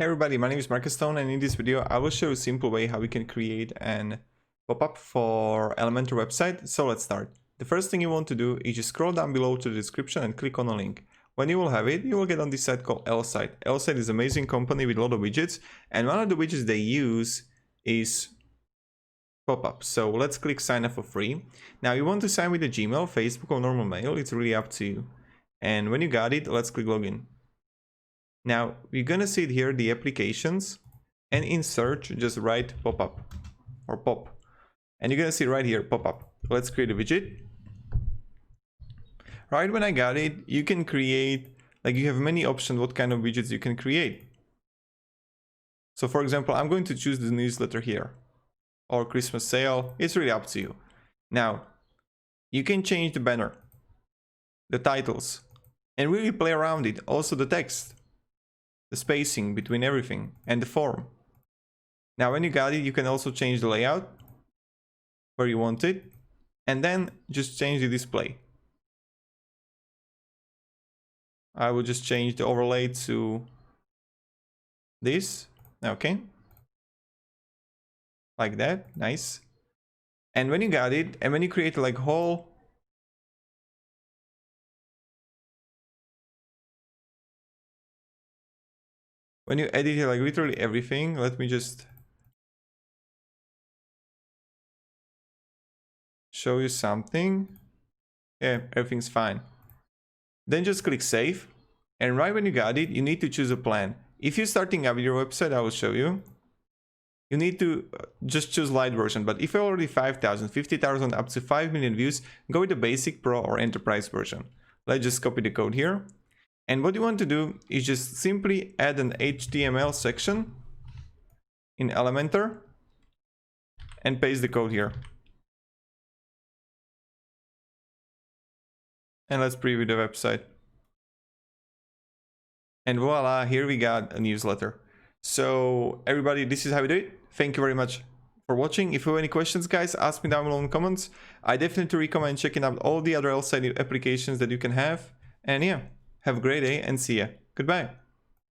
Hey everybody, my name is Marcus Stone, and in this video I will show you a simple way how we can create an pop-up for Elementor website. So let's start. The first thing you want to do is just scroll down below to the description and click on a link. When you will have it, you will get on this site called Elsite. Elsite is an amazing company with a lot of widgets, and one of the widgets they use is pop-up. So let's click sign up for free. Now you want to sign with a Gmail, Facebook, or normal mail. It's really up to you. And when you got it, let's click login. Now you're gonna see it here, the applications, and in search just write pop-up or pop, and you're gonna see right here pop-up. Let's create a widget. Right when I got it, you can create, like, you have many options what kind of widgets you can create. So for example, I'm going to choose the newsletter here or Christmas sale. It's really up to you. Now you can change the banner, the titles, and really play around it. Also the text, the spacing between everything, and the form. Now when you got it, you can also change the layout where you want it, and then just change the display. I will just change the overlay to this. Okay, like that. Nice. And when you got it, and when you create like whole when you edit here, like literally everything, let me just show you something. Yeah, everything's fine. Then just click save, and right when you got it, you need to choose a plan. If you're starting up with your website, I will show you. You need to just choose light version, but if you're already 5,000, 50,000, up to 5 million views, go with the basic, pro, or enterprise version. Let's just copy the code here. And what you want to do is just simply add an HTML section in Elementor and paste the code here. And let's preview the website. And voila, here we got a newsletter. So everybody, this is how we do it. Thank you very much for watching. If you have any questions, guys, ask me down below in the comments. I definitely recommend checking out all the other Elsite applications that you can have. And yeah, have a great day and see ya. Goodbye.